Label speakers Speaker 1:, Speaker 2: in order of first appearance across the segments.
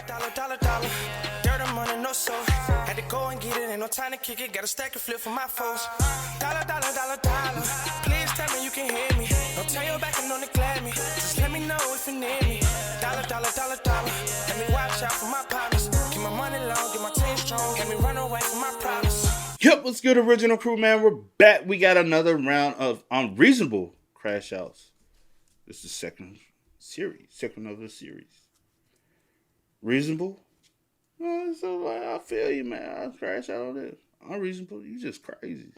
Speaker 1: Dollar. Dirt and money, no soul. Had to go and get it, ain't no time to kick it. Got a stack of flip for my foes. Dollar. Please tell me you can hear me. Don't turn your back and don't neglect me. Just let me know if you need me. Dollar. Let me watch out for my partners. Keep my money long, get my team strong. Let me run away from my problems.
Speaker 2: Yep, what's good, original crew, man? We're back. We got another round of Unreasonable Crashouts. This is the second of the series. Reasonable? Oh, so like, I feel you, man. I crash out on this. Unreasonable? You just crazy.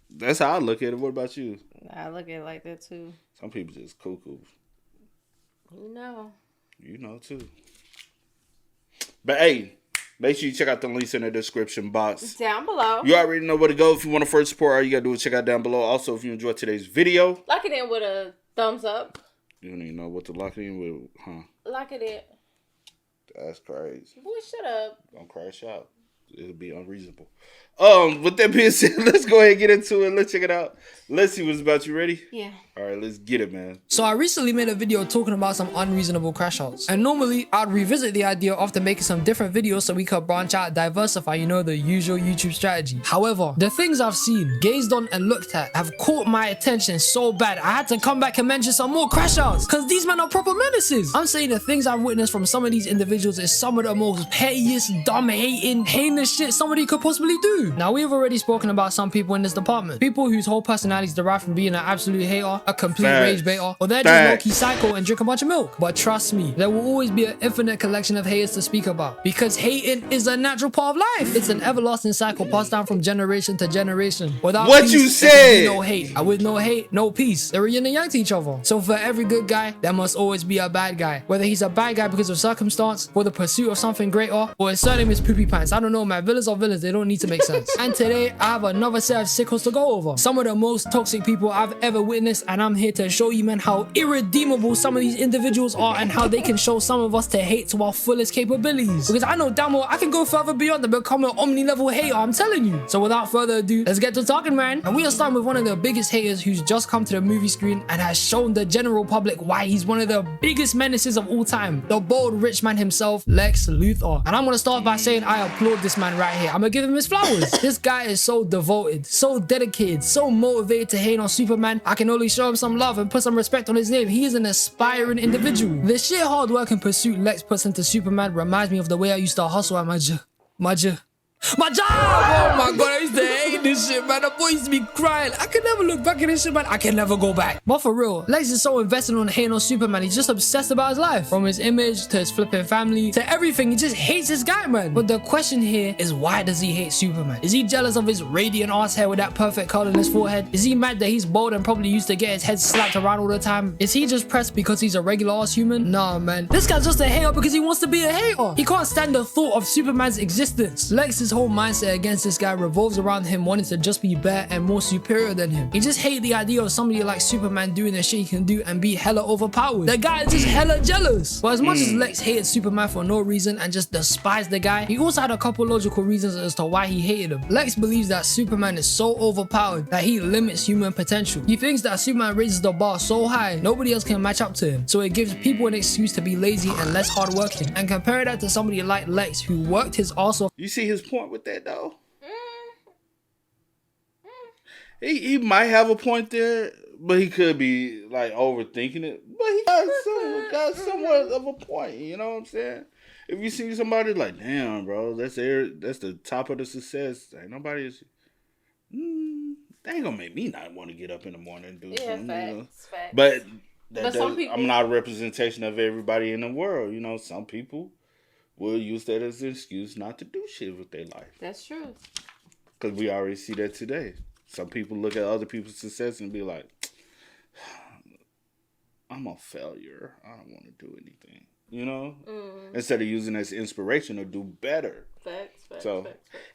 Speaker 2: That's how I look at it. What about you?
Speaker 3: I look at it like that too.
Speaker 2: Some people just cuckoo.
Speaker 3: You
Speaker 2: know too. But hey, make sure you check out the links in the description box.
Speaker 3: Down below.
Speaker 2: You already know where to go. If you want to first support, all you got to do is check out down below. Also, if you enjoyed today's video.
Speaker 3: Lock it in with a thumbs up.
Speaker 2: You don't even know what to lock it in with, huh?
Speaker 3: Lock it in.
Speaker 2: That's crazy.
Speaker 3: Boy, shut up.
Speaker 2: Don't crash out. It'll be unreasonable. With that being said, let's go ahead and get into it. Let's check it out. Let's see what's about. You ready?
Speaker 3: Yeah.
Speaker 2: All right, let's get it, man.
Speaker 4: So I recently made a video talking about some unreasonable crash outs. And normally I'd revisit the idea after making some different videos so we could branch out, diversify, the usual YouTube strategy. However, the things I've seen, gazed on and looked at have caught my attention so bad I had to come back and mention some more crash outs because these men are proper menaces. I'm saying the things I've witnessed from some of these individuals is some of the most pettiest, dumb, hating, heinous shit somebody could possibly do. Now we've already spoken about some people in this department. People whose whole personality is derived from being an absolute hater, a complete rage baiter, or they're just low-key psycho and drink a bunch of milk. But trust me, there will always be an infinite collection of haters to speak about because hating is a natural part of life. It's an everlasting cycle passed down from generation to generation. Without
Speaker 2: what
Speaker 4: peace,
Speaker 2: you said,
Speaker 4: no hate, and with no hate, no peace. They're yin and yang to each other. So for every good guy, there must always be a bad guy. Whether he's a bad guy because of circumstance, for the pursuit of something greater, or his surname is Poopy Pants. I don't know, man. Villains are villains. They don't need to make sense. And today, I have another set of sickles to go over. Some of the most toxic people I've ever witnessed, and I'm here to show you, man, how irredeemable some of these individuals are and how they can show some of us to hate to our fullest capabilities. Because I know damn well I can go further beyond and become an omni-level hater, I'm telling you. So without further ado, let's get to talking, man. And we are starting with one of the biggest haters who's just come to the movie screen and has shown the general public why he's one of the biggest menaces of all time. The bold rich man himself, Lex Luthor. And I'm gonna start by saying I applaud this man right here. I'm gonna give him his flowers. This guy is so devoted, so dedicated, so motivated to hate on Superman. I can only show him some love and put some respect on his name. He is an aspiring individual. The sheer hard work and pursuit Lex puts into Superman reminds me of the way I used to hustle at my job. Oh my god, I used to hate this shit, man. The boy used to be crying. I can never look back at this shit, man. I can never go back. But for real, Lex is so invested on hating on Superman. He's just obsessed about his life. From his image to his flipping family to everything. He just hates this guy, man. But the question here is, why does he hate Superman? Is he jealous of his radiant ass hair with that perfect curl in his forehead? Is he mad that he's bald and probably used to get his head slapped around all the time? Is he just pressed because he's a regular ass human? Nah, man. This guy's just a hater because he wants to be a hater. He can't stand the thought of Superman's existence. Lex's whole mindset against this guy revolves around him wanting to just be better and more superior than him. He just hates the idea of somebody like Superman doing the shit he can do and be hella overpowered. The guy is just hella jealous. But as much as Lex hated Superman for no reason and just despised the guy, he also had a couple logical reasons as to why he hated him. Lex believes that Superman is so overpowered that he limits human potential. He thinks that Superman raises the bar so high nobody else can match up to him, so it gives people an excuse to be lazy and less hardworking. And compare that to somebody like Lex who worked his ass off.
Speaker 2: You see his point with that, though? He might have a point there, but he could be like overthinking it. But he got somewhat of a point. You know what I'm saying? If you see somebody like, damn, bro, that's the top of the success. Ain't nobody is. They ain't gonna make me not want to get up in the morning and do something.
Speaker 3: Facts.
Speaker 2: But
Speaker 3: some people,
Speaker 2: I'm not a representation of everybody in the world. Some people will use that as an excuse not to do shit with their life.
Speaker 3: That's true.
Speaker 2: Because we already see that today. Some people look at other people's success and be like, I'm a failure. I don't want to do anything. Instead of using it as inspiration to do better.
Speaker 3: Facts.
Speaker 2: So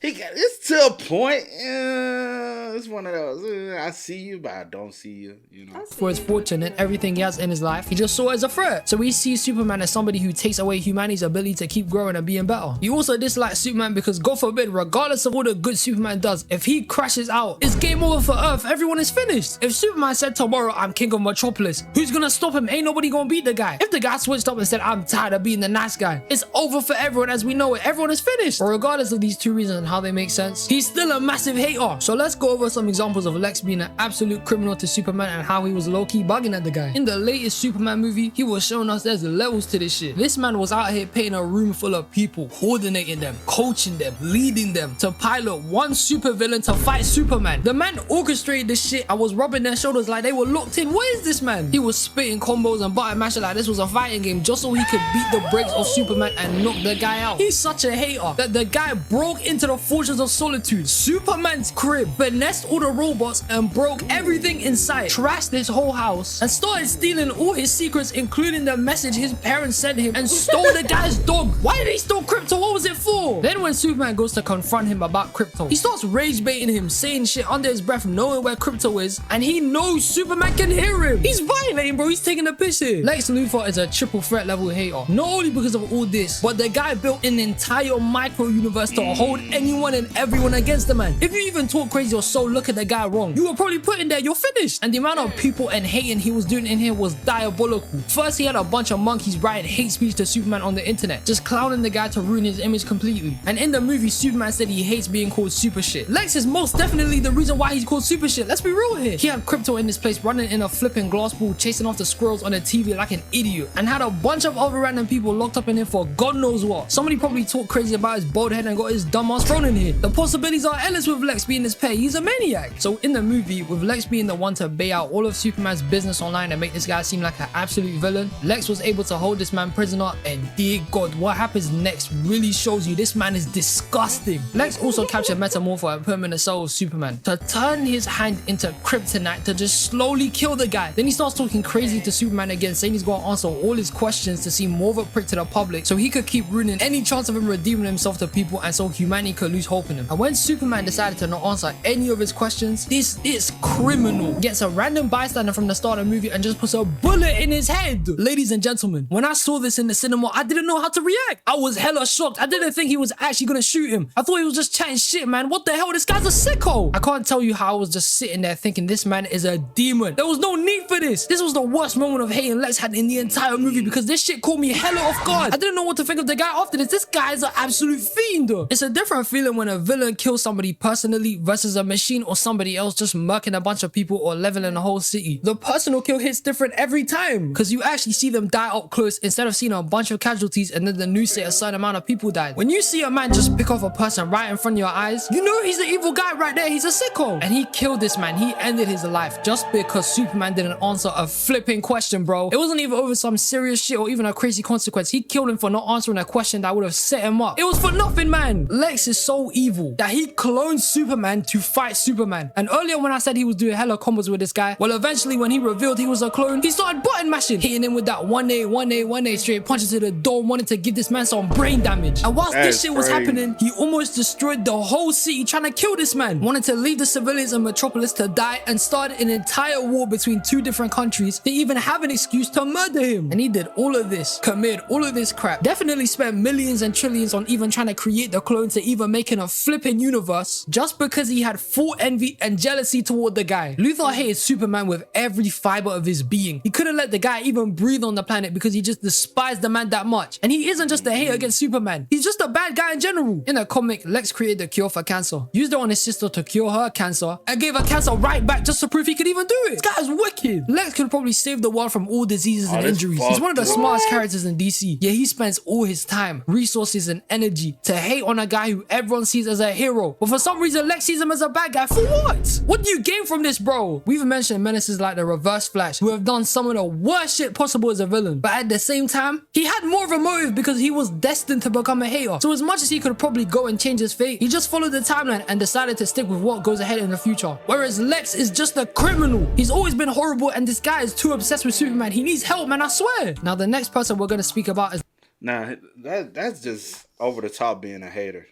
Speaker 2: it's to a point. It's one of those. I see you, but I don't see you. You know.
Speaker 4: For his fortune and everything he has in his life, he just saw it as a threat. So he sees Superman as somebody who takes away humanity's ability to keep growing and being better. He also dislikes Superman because, God forbid, regardless of all the good Superman does, if he crashes out, it's game over for Earth. Everyone is finished. If Superman said tomorrow, I'm king of Metropolis, who's gonna stop him? Ain't nobody gonna beat the guy. If the guy switched up and said, I'm tired of being the nice guy, it's over for everyone as we know it. Everyone is finished. But regardless of these two reasons and how they make sense, he's still a massive hater. So let's go over some examples of Lex being an absolute criminal to Superman and how he was low-key bugging at the guy. In the latest Superman movie, he was showing us there's levels to this shit. This man was out here painting a room full of people, coordinating them, coaching them, leading them to pilot one supervillain to fight Superman. The man orchestrated this shit and was rubbing their shoulders like they were locked in. What is this man? He was spitting combos and button mashing like this was a fighting game just so he could beat the brakes of Superman and knock the guy out. He's such a hater that the guy broke into the Fortress of Solitude, Superman's crib, finessed all the robots and broke everything inside, trashed his whole house, and started stealing all his secrets, including the message his parents sent him, and stole the guy's dog. Why did he steal Crypto? What was it for? Then when Superman goes to confront him about Crypto, he starts rage baiting him, saying shit under his breath, knowing where Crypto is, and he knows Superman can hear him. He's violating, bro. He's taking a piss here. Lex Luthor is a triple threat level hater. Not only because of all this, but the guy built an entire micro universe to hold anyone and everyone against the man. If you even talk crazy or so look at the guy wrong, you were probably put in there, you're finished. And the amount of people and hating he was doing in here was diabolical. First, he had a bunch of monkeys writing hate speech to Superman on the internet, just clowning the guy to ruin his image completely. And in the movie, Superman said he hates being called super shit. Lex is most definitely the reason why he's called super shit. Let's be real here. He had Crypto in this place running in a flipping glass ball, chasing off the squirrels on the TV like an idiot, and had a bunch of other random people locked up in here for God knows what. Somebody probably talked crazy about his bald head and got his dumb ass thrown in here. The possibilities are endless with Lex being this pay. He's a maniac. So in the movie, with Lex being the one to bail out all of Superman's business online and make this guy seem like an absolute villain, Lex was able to hold this man prisoner, and dear God, what happens next really shows you this man is disgusting. Lex also captured Metamorpho and put him in the cell of Superman to turn his hand into kryptonite to just slowly kill the guy. Then he starts talking crazy to Superman again, saying he's gonna answer all his questions to seem more of a prick to the public so he could keep ruining any chance of him redeeming himself to people and so humanity could lose hope in him. And when Superman decided to not answer any of his questions, this is criminal. Gets a random bystander from the start of the movie and just puts a bullet in his head. Ladies and gentlemen, when I saw this in the cinema, I didn't know how to react. I was hella shocked. I didn't think he was actually gonna shoot him. I thought he was just chatting shit, man. What the hell? This guy's a sicko. I can't tell you how I was just sitting there thinking this man is a demon. There was no need for this. This was the worst moment of hating Lex had in the entire movie because this shit caught me hella off guard. I didn't know what to think of the guy after this. This guy is an absolute fiend. It's a different feeling when a villain kills somebody personally versus a machine or somebody else just murking a bunch of people or leveling a whole city. The personal kill hits different every time because you actually see them die up close instead of seeing a bunch of casualties and then the news say a certain amount of people died. When you see a man just pick off a person right in front of your eyes, you know he's the evil guy right there. He's a sicko. And he killed this man. He ended his life just because Superman didn't answer a flipping question, bro. It wasn't even over some serious shit or even a crazy consequence. He killed him for not answering a question that would have set him up. It was for nothing, man. Lex is so evil that he cloned Superman to fight Superman. And earlier when I said he was doing hella combos with this guy, well, eventually when he revealed he was a clone, he started button mashing, hitting him with that 1A straight punches to the dome, wanting to give this man some brain damage. And whilst this shit was happening, he almost destroyed the whole city trying to kill this man. Wanted to leave the civilians in Metropolis to die and started an entire war between two different countries to even have an excuse to murder him. And he did all of this, committed all of this crap, definitely spent millions and trillions on even trying to create the clone to even making a flipping universe just because he had full envy and jealousy toward the guy. Luthor hated Superman with every fiber of his being. He couldn't let the guy even breathe on the planet because he just despised the man that much. And he isn't just a hater against Superman, he's just a bad guy in general. In the comic, Lex created the cure for cancer, used it on his sister to cure her cancer, and gave her cancer right back just to prove he could even do it. This guy is wicked. Lex could probably save the world from all diseases and injuries. He's one of the smartest characters in DC, yet he spends all his time, resources, and energy to hate on a guy who everyone sees as a hero. But for some reason, Lex sees him as a bad guy. For what? What do you gain from this, bro? We've mentioned menaces like the Reverse Flash, who have done some of the worst shit possible as a villain. But at the same time, he had more of a motive because he was destined to become a hater. So as much as he could probably go and change his fate, he just followed the timeline and decided to stick with what goes ahead in the future. Whereas Lex is just a criminal. He's always been horrible and this guy is too obsessed with Superman. He needs help, man, I swear. Now the next person we're going to speak about is...
Speaker 2: Nah, that's just over the top being a hater.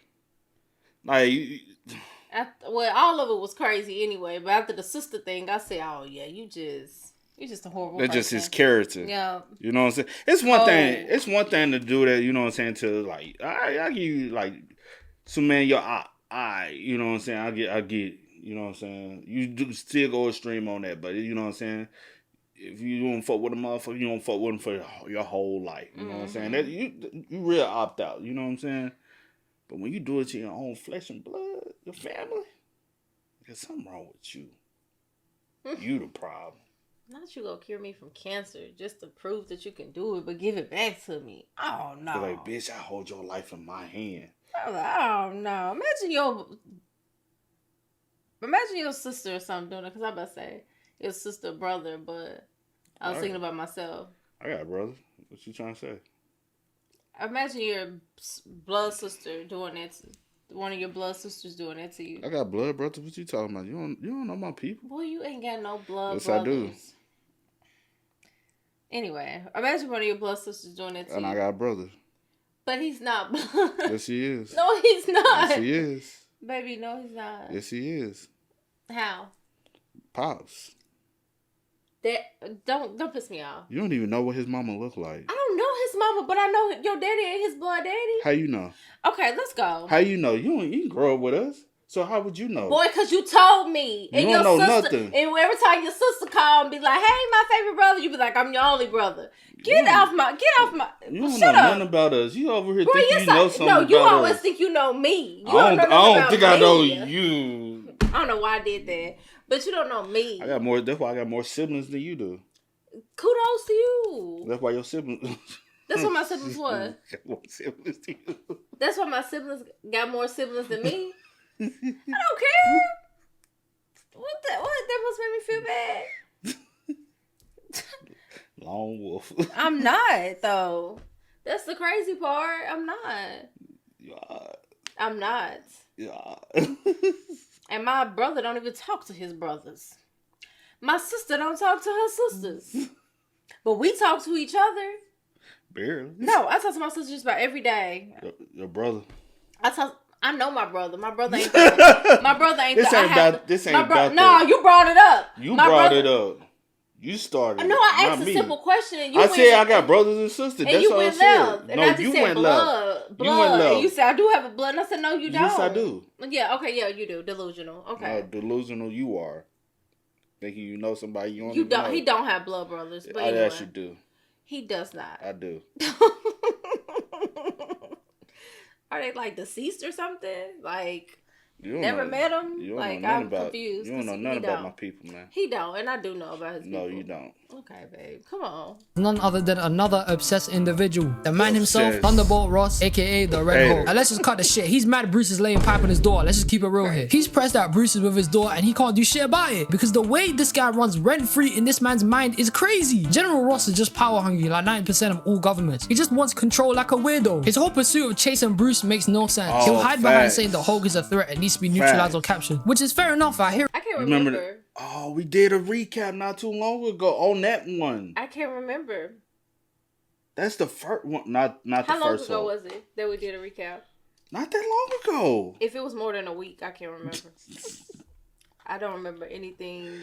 Speaker 2: Like,
Speaker 3: Well, all of it was crazy anyway. But after the sister thing, I said, "Oh yeah, you just a horrible."
Speaker 2: that's
Speaker 3: person.
Speaker 2: just his character.
Speaker 3: Yeah.
Speaker 2: You know what I'm saying? It's one thing. It's one thing to do that. You know what I'm saying? To like, I give you like, so man, your eye. You know what I'm saying? I get. You know what I'm saying? You do still go extreme on that, but you know what I'm saying? If you don't fuck with a motherfucker, you don't fuck with him for your whole life. You know what I'm saying? That you real opt out. You know what I'm saying? But when you do it to your own flesh and blood, your family, there's something wrong with you. You the problem.
Speaker 3: Not you gonna cure me from cancer just to prove that you can do it, but give it back to me. Oh no!
Speaker 2: But like, bitch, I hold your life in my hand.
Speaker 3: Oh no! Imagine your sister or something doing it. Because I'm about to say your sister or brother, but I was thinking about myself.
Speaker 2: I got a brother. What you trying to say?
Speaker 3: Imagine your blood sister doing that. One of your blood sisters doing that to you.
Speaker 2: I got blood brothers. What you talking about? You don't know my people.
Speaker 3: Boy, you ain't got no blood
Speaker 2: Yes,
Speaker 3: brothers.
Speaker 2: I do.
Speaker 3: Anyway, imagine one of your blood sisters doing that to
Speaker 2: And
Speaker 3: you.
Speaker 2: I got a brother.
Speaker 3: But he's not blood.
Speaker 2: Yes, he is.
Speaker 3: No, he's not.
Speaker 2: Yes, he is.
Speaker 3: Baby, no, he's not.
Speaker 2: Yes, he is.
Speaker 3: How?
Speaker 2: Pops.
Speaker 3: That don't piss me off.
Speaker 2: You don't even know what his mama look like.
Speaker 3: I don't know his mama, but I know your daddy ain't his blood daddy.
Speaker 2: How you know?
Speaker 3: Okay, let's go.
Speaker 2: How you know? You didn't grow up with us. So how would you know?
Speaker 3: Boy, because you told me.
Speaker 2: You
Speaker 3: And
Speaker 2: don't know
Speaker 3: sister,
Speaker 2: nothing.
Speaker 3: And every time your sister called and be like, hey, my favorite brother, you be like, I'm your only brother. Get off my.
Speaker 2: You don't
Speaker 3: Shut
Speaker 2: know
Speaker 3: up.
Speaker 2: nothing about us. You over here
Speaker 3: Boy,
Speaker 2: think
Speaker 3: yes,
Speaker 2: you know something about us.
Speaker 3: No, you always think you know me. You
Speaker 2: I don't think I know
Speaker 3: me.
Speaker 2: you.
Speaker 3: I don't know why I did that. But you don't know me.
Speaker 2: That's why I got more siblings than you do.
Speaker 3: Kudos to you.
Speaker 2: That's why your siblings.
Speaker 3: That's what my siblings was.
Speaker 2: got more siblings than you.
Speaker 3: That's why my siblings got more siblings than me. I don't care. What? That must make me feel bad.
Speaker 2: Lone wolf.
Speaker 3: I'm not, though. That's the crazy part. I'm not.
Speaker 2: Yeah.
Speaker 3: I'm not.
Speaker 2: Yeah.
Speaker 3: And my brother don't even talk to his brothers. My sister don't talk to her sisters. But we talk to each other.
Speaker 2: Barely.
Speaker 3: No, I talk to my sister just about every day.
Speaker 2: Your brother.
Speaker 3: I know my brother. My brother ain't that. My brother ain't that.
Speaker 2: This ain't about
Speaker 3: No, you brought it up.
Speaker 2: You brought it up. You started.
Speaker 3: No, I asked
Speaker 2: not
Speaker 3: a
Speaker 2: me.
Speaker 3: simple question. And
Speaker 2: I said I got brothers and sisters.
Speaker 3: And
Speaker 2: That's
Speaker 3: you
Speaker 2: all I
Speaker 3: went
Speaker 2: said.
Speaker 3: left. And
Speaker 2: No,
Speaker 3: I just
Speaker 2: you
Speaker 3: said
Speaker 2: went left.
Speaker 3: Blood.
Speaker 2: You went left.
Speaker 3: And you said I do have a blood. And I said no, you don't.
Speaker 2: Yes, I do.
Speaker 3: Yeah. Okay. Yeah, you do. Delusional. Okay.
Speaker 2: Delusional. You are thinking you know somebody you don't.
Speaker 3: You don't.
Speaker 2: Know.
Speaker 3: He don't have blood brothers. But
Speaker 2: I
Speaker 3: anyway,
Speaker 2: actually do.
Speaker 3: He does not.
Speaker 2: I do.
Speaker 3: Are they like deceased or something? Like
Speaker 2: You don't
Speaker 3: never
Speaker 2: know,
Speaker 3: met him?
Speaker 2: You don't
Speaker 3: Like
Speaker 2: know nothing
Speaker 3: I'm
Speaker 2: about,
Speaker 3: confused.
Speaker 2: You don't know nothing about my people, man.
Speaker 3: He don't, and I do know about his people.
Speaker 2: No, you don't.
Speaker 3: Okay, babe. Come on.
Speaker 4: None other than another obsessed individual. The man himself,
Speaker 2: Obsessed.
Speaker 4: Thunderbolt Ross, aka the Red
Speaker 2: Hey.
Speaker 4: Hole. And let's just cut the shit. He's mad Bruce is laying pipe on his door. Let's just keep it real here. He's pressed out Bruce's with his door and he can't do shit about it. Because the way this guy runs rent-free in this man's mind is crazy. General Ross is just power hungry like 90% of all governments. He just wants control like a weirdo. His whole pursuit of chasing Bruce makes no sense.
Speaker 2: Oh,
Speaker 4: He'll hide behind
Speaker 2: facts.
Speaker 4: saying the Hulk is a threat and needs to be neutralized or captured. Which is fair enough, I hear.
Speaker 3: I can't
Speaker 2: Remember
Speaker 3: remember.
Speaker 2: Oh, we did a recap not too long ago on that one.
Speaker 3: I can't remember.
Speaker 2: That's the first one. Not the
Speaker 3: How long
Speaker 2: first
Speaker 3: ago
Speaker 2: one.
Speaker 3: was it that we did a recap?
Speaker 2: Not that long ago.
Speaker 3: If it was more than a week, I can't remember. I don't remember anything.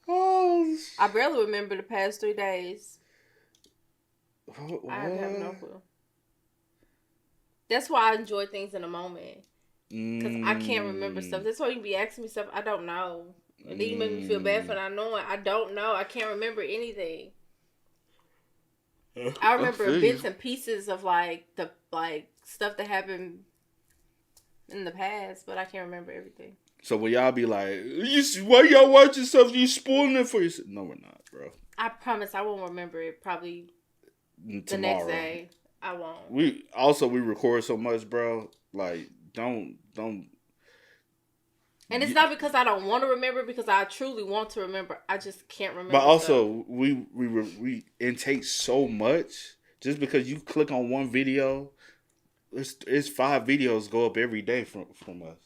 Speaker 2: Oh,
Speaker 3: I barely remember the past 3 days.
Speaker 2: what?
Speaker 3: I have no clue. That's why I enjoy things in a moment. Because I can't remember stuff. That's why you be asking me stuff I don't know. And then you make me feel bad for not knowing. I don't know. I can't remember anything. I remember
Speaker 2: feel you.
Speaker 3: bits and pieces of the stuff that happened in the past, but I can't remember everything.
Speaker 2: So when y'all be like, why y'all watching stuff? You spoiling it for yourself? No, we're not, bro.
Speaker 3: I promise I won't remember it probably
Speaker 2: Tomorrow.
Speaker 3: the next day. I won't.
Speaker 2: We record so much, bro. Like, don't.
Speaker 3: And it's not because I don't want to remember, because I truly want to remember. I just can't remember.
Speaker 2: But also, we intake so much. Just because you click on one video, it's 5 videos go up every day from us.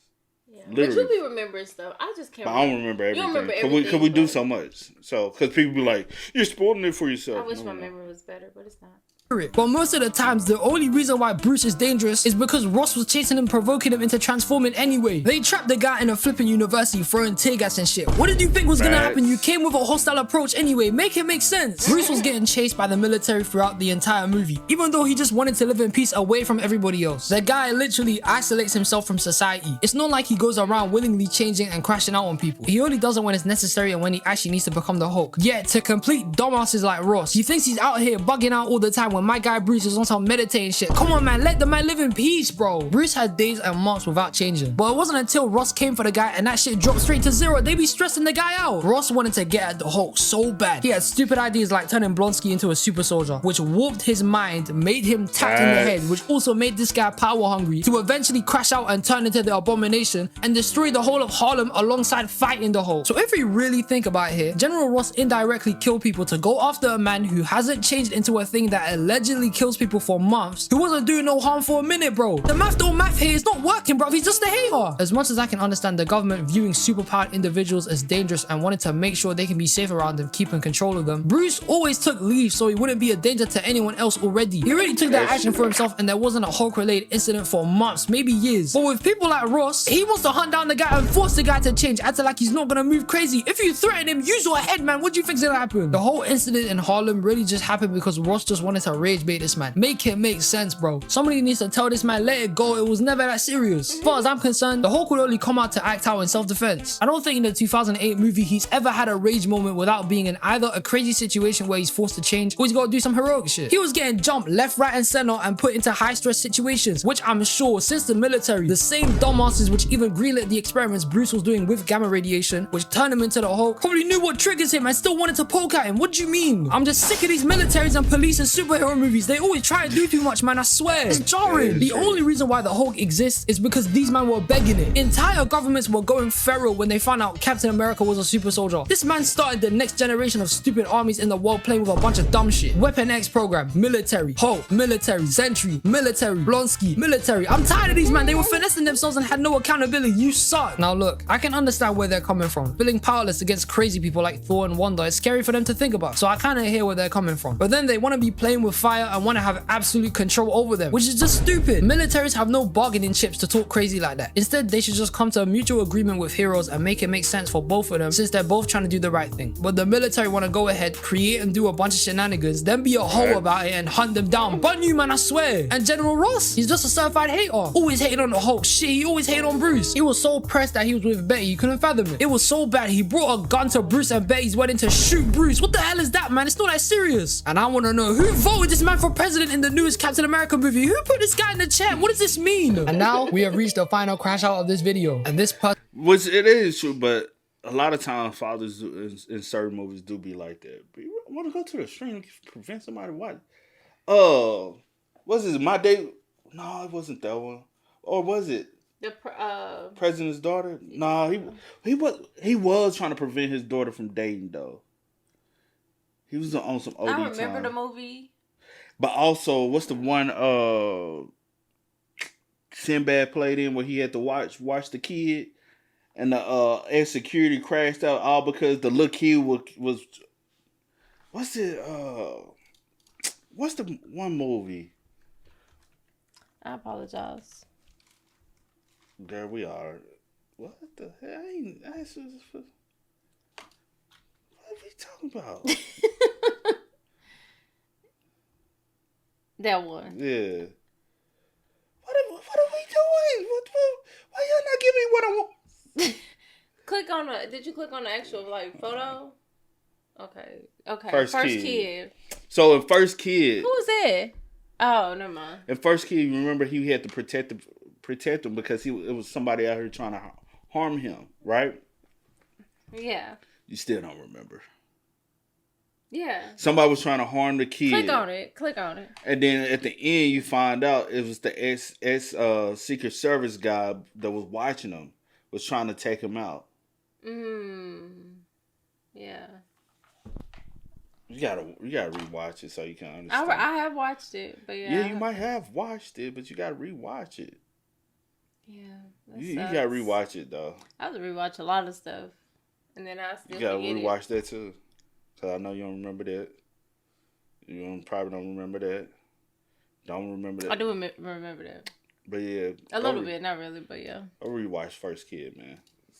Speaker 3: Yeah.
Speaker 2: Literally.
Speaker 3: But you be remembering stuff. I just can't.
Speaker 2: But I don't remember everything.
Speaker 3: You remember
Speaker 2: Cause
Speaker 3: everything,
Speaker 2: we do
Speaker 3: but-
Speaker 2: so much. So, because people be like, you're spoiling it for yourself.
Speaker 3: I wish
Speaker 2: No,
Speaker 3: my
Speaker 2: we're not.
Speaker 3: memory was better, but it's not.
Speaker 4: But most of the times, the only reason why Bruce is dangerous is because Ross was chasing him, provoking him into transforming anyway. They trapped the guy in a flipping university, throwing tear gas and shit. What did you think was gonna happen? You came with a hostile approach anyway. Make it make sense. Bruce was getting chased by the military throughout the entire movie, even though he just wanted to live in peace away from everybody else. The guy literally isolates himself from society. It's not like he goes around willingly changing and crashing out on people. He only does it when it's necessary and when he actually needs to become the Hulk. Yet, to complete dumbasses like Ross, he thinks he's out here bugging out all the time when my guy Bruce is on some meditating shit. Come on, man, let the man live in peace, bro. Bruce had days and months without changing, but it wasn't until Ross came for the guy and that shit dropped straight to zero. They be stressing the guy out. Ross wanted to get at the Hulk so bad. He had stupid ideas like turning Blonsky into a super soldier, which warped his mind, made him tapped in the head, which also made this guy power hungry to eventually crash out and turn into the Abomination and destroy the whole of Harlem alongside fighting the Hulk. So if we really think about it here, General Ross indirectly killed people to go after a man who hasn't changed into a thing that allegedly kills people for months, who wasn't doing no harm for a minute, bro. The math don't math here. It's not working, bro. He's just a hater. As much as I can understand the government viewing superpowered individuals as dangerous and wanted to make sure they can be safe around them, keeping control of them, Bruce always took leave so he wouldn't be a danger to anyone else already. He already took that action for himself and there wasn't a Hulk-related incident for months, maybe years. But with people like Ross, he wants to hunt down the guy and force the guy to change, acting like he's not gonna move crazy. If you threaten him, use your head, man. What do you think's gonna happen? The whole incident in Harlem really just happened because Ross just wanted to rage bait this man. Make it make sense, bro. Somebody needs to tell this man, let it go. It was never that serious. As far as I'm concerned, the Hulk would only come out to act out in self-defense. I don't think in the 2008 movie he's ever had a rage moment without being in either a crazy situation where he's forced to change or he's got to do some heroic shit. He was getting jumped left, right, and center and put into high-stress situations, which I'm sure since the military, the same dumbasses which even greenlit the experiments Bruce was doing with gamma radiation, which turned him into the Hulk, probably knew what triggers him and still wanted to poke at him. What do you mean? I'm just sick of these militaries and police and superhero movies. They always try to do too much, man. I swear. It's jarring. The only reason why the Hulk exists is because these men were begging it. Entire governments were going feral when they found out Captain America was a super soldier. This man started the next generation of stupid armies in the world playing with a bunch of dumb shit. Weapon X program, military. Hulk, military. Sentry, military. Blonsky, military. I'm tired of these men. They were finessing themselves and had no accountability. You suck. Now look, I can understand where they're coming from. Feeling powerless against crazy people like Thor and Wanda is scary for them to think about. So I kind of hear where they're coming from. But then they want to be playing with fire and want to have absolute control over them, which is just stupid. Militaries have no bargaining chips to talk crazy like that. Instead, they should just come to a mutual agreement with heroes and make it make sense for both of them since they're both trying to do the right thing. But the military want to go ahead, create and do a bunch of shenanigans, then be a hoe about it and hunt them down. But you, man, I swear. And General Ross, he's just a certified hater. Always hating on the Hulk. Shit, he always hated on Bruce. He was so pressed that he was with Betty, you couldn't fathom it. It was so bad, he brought a gun to Bruce and Betty's wedding to shoot Bruce. What the hell is that, man? It's not that serious. And I want to know who voted this man for president in the newest Captain America movie. Who put this guy in the chair? What does this mean? And now we have reached the final crash out of this video. And this part,
Speaker 2: which it is true, but a lot of times fathers in certain movies do be like that. But you want to go to the stream and prevent somebody watching. What's this? My Day? No, it wasn't that one. Or was it?
Speaker 3: The
Speaker 2: President's daughter? No, he was trying to prevent his daughter from dating though. He was on some OD
Speaker 3: I remember
Speaker 2: time.
Speaker 3: the movie.
Speaker 2: But also, what's the one Sinbad played in where he had to watch the kid and the air security crashed out all because the little kid was what's it what's the one movie?
Speaker 3: I apologize.
Speaker 2: There we are. What the hell? What are we talking about?
Speaker 3: That one.
Speaker 2: Yeah. What are we doing? Why y'all not giving me what I want?
Speaker 3: Click on the. Did you click on the actual photo? Okay.
Speaker 2: First
Speaker 3: First
Speaker 2: Kid.
Speaker 3: Kid.
Speaker 2: So in First Kid.
Speaker 3: Who was that? Oh, never mind.
Speaker 2: In First Kid, you remember he had to protect him because it was somebody out here trying to harm him, right?
Speaker 3: Yeah.
Speaker 2: You still don't remember.
Speaker 3: Yeah.
Speaker 2: Somebody was trying to harm the kid.
Speaker 3: Click on it.
Speaker 2: And then at the end, you find out it was the ex Secret Service guy that was watching him, was trying to take him out.
Speaker 3: Yeah.
Speaker 2: You gotta rewatch it so you can understand.
Speaker 3: I have watched it, but yeah.
Speaker 2: Yeah, you might have watched it, but you gotta rewatch it.
Speaker 3: Yeah.
Speaker 2: You gotta rewatch it though.
Speaker 3: I have to rewatch a lot of stuff, and then I still
Speaker 2: You gotta
Speaker 3: forget
Speaker 2: rewatch that too. Cause I know you don't remember that. You probably don't remember that. Don't remember that.
Speaker 3: I do remember that.
Speaker 2: But yeah.
Speaker 3: A little bit, not really, but yeah.
Speaker 2: I rewatched First Kid, man.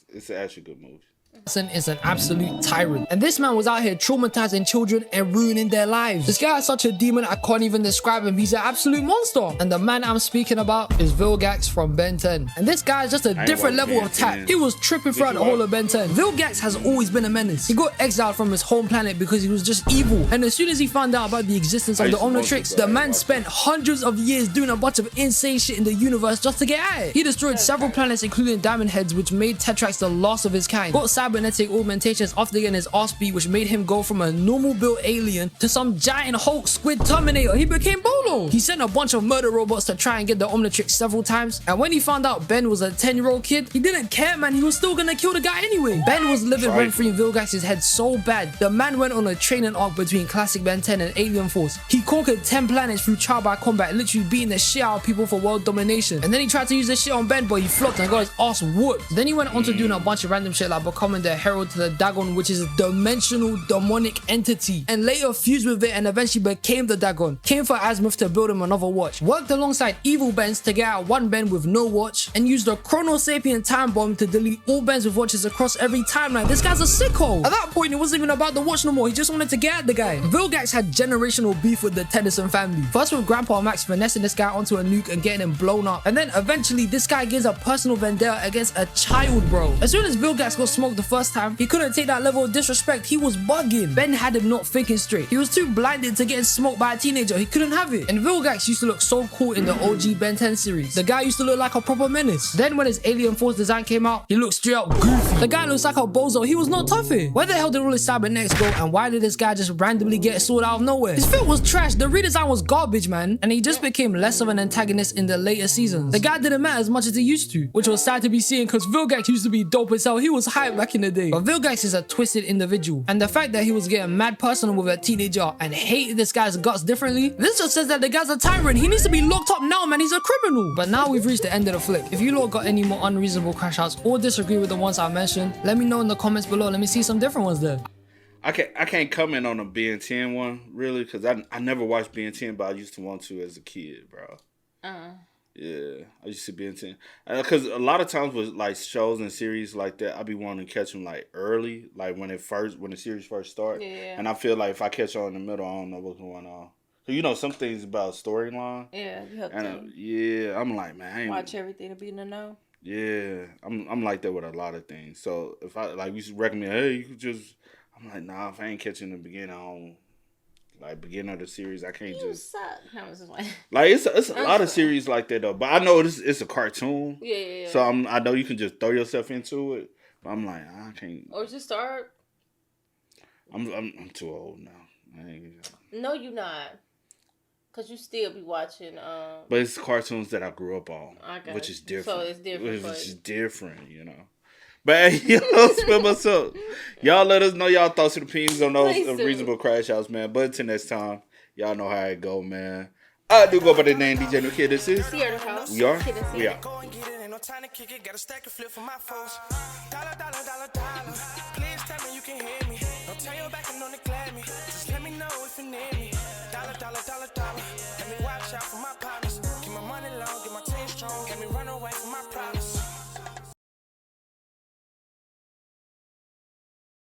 Speaker 2: It's actually a good movie.
Speaker 4: Is an absolute tyrant, and this man was out here traumatizing children and ruining their lives. This guy is such a demon, I can't even describe him. He's an absolute monster. And the man I'm speaking about is Vilgax from Ben 10. And this guy is just a different level of tap. He was tripping throughout the whole of Ben 10. Vilgax has always been a menace. He got exiled from his home planet because he was just evil. And as soon as he found out about the existence of the Omnitrix, the man spent hundreds of years doing a bunch of insane shit in the universe just to get at it. He destroyed several planets, including Diamond Heads, which made Tetrax the last of his kind. Got cybernetic augmentations after getting his ass beat, which made him go from a normal built alien to some giant Hulk squid Terminator. He became Bolo. He sent a bunch of murder robots to try and get the Omnitrix several times, and when he found out Ben was a 10-year-old kid, he didn't care, man. He was still gonna kill the guy anyway. Ben was living rent-free in Vilgax's head so bad, the man went on a training arc between classic Ben 10 and Alien Force. He conquered 10 planets through trial by combat, literally beating the shit out of people for world domination. And then he tried to use this shit on Ben, but he flopped and got his ass whooped. Then he went on to doing a bunch of random shit like becoming the herald to the Dagon, which is a dimensional demonic entity, and later fused with it and eventually became the Dagon. Came for Azimuth to build him another watch, worked alongside evil Bens to get out one Ben with no watch, and used the Chrono Sapien time bomb to delete all Bens with watches across every timeline. This guy's a sicko. At that point, it wasn't even about the watch no more. He just wanted to get at the guy. Vilgax had generational beef with the Tennyson family. First with Grandpa Max finessing this guy onto a nuke and getting him blown up, and then eventually this guy gives a personal vendetta against a child, bro. As soon as Vilgax got smoked the first time, he couldn't take that level of disrespect. He was bugging. Ben had him not thinking straight. He was too blinded to getting smoked by a teenager. He couldn't have it. And Vilgax used to look so cool in the OG Ben 10 series. The guy used to look like a proper menace. Then when his Alien Force design came out, he looked straight up goofy. The guy looks like a bozo. He was not toughy. Where the hell did all his cybernetics go, and why did this guy just randomly get sword out of nowhere? His fit was trash. The redesign was garbage, man. And he just became less of an antagonist in the later seasons. The guy didn't matter as much as he used to, which was sad to be seen because Vilgax used to be dope as hell. He was hype back in the day. But Vilgax is a twisted individual, and the fact that he was getting mad personal with a teenager and hated this guy's guts differently, this just says that the guy's a tyrant. He needs to be locked up now, man. He's a criminal. But now we've reached the end of the flick. If you lot got any more unreasonable crash outs or disagree with the ones I mentioned, let me know in the comments below. Let me see some different ones there.
Speaker 2: I can't comment on the Ben 10 one really because I never watched Ben 10, but I used to want to as a kid, bro. Yeah, I used to be in 10. Because a lot of times with like shows and series like that, I be wanting to catch them like early, like when the series first start.
Speaker 3: Yeah.
Speaker 2: And I feel like if I catch on in the middle, I don't know what's going on. So you know some things about storyline.
Speaker 3: Yeah, you have
Speaker 2: and
Speaker 3: to.
Speaker 2: Yeah, I'm like, man, I ain't
Speaker 3: Watch everything to be in the know.
Speaker 2: Yeah, I'm like that with a lot of things. So if I like, you should recommend, hey, you could just. I'm like, nah, if I ain't catching the beginning, I don't. Like beginning of the series, I can't just
Speaker 3: suck. No, it's just like
Speaker 2: it's a lot of series like that though. But I know it's a cartoon.
Speaker 3: Yeah.
Speaker 2: So I know you can just throw yourself into it. But I'm like, I can't.
Speaker 3: Or just start.
Speaker 2: I'm too old now. I ain't.
Speaker 3: No, you not. Cause you still be watching.
Speaker 2: But it's cartoons that I grew up on, which is different.
Speaker 3: So it's different.
Speaker 2: Which is different, you know. But hey, y'all spell myself. Y'all let us know y'all thoughts and opinions on those Unreasonable Crash Outs, man. But until next time, y'all know how it go, man. I do go by the name DJ New Kid. This is
Speaker 3: Sierra House.
Speaker 2: We are. We are.
Speaker 1: Go and get it, ain't no time to kick it. Got a stack of flip for my foes. Dollar, dollar, dollar, dollar. Please tell me you can hear me. Don't turn your back and don't neglect me. Just let me know if you need me. Dollar, dollar, dollar, dollar. Let me watch out for my partners. Keep my money long, get my team strong. Let me run away from my problems.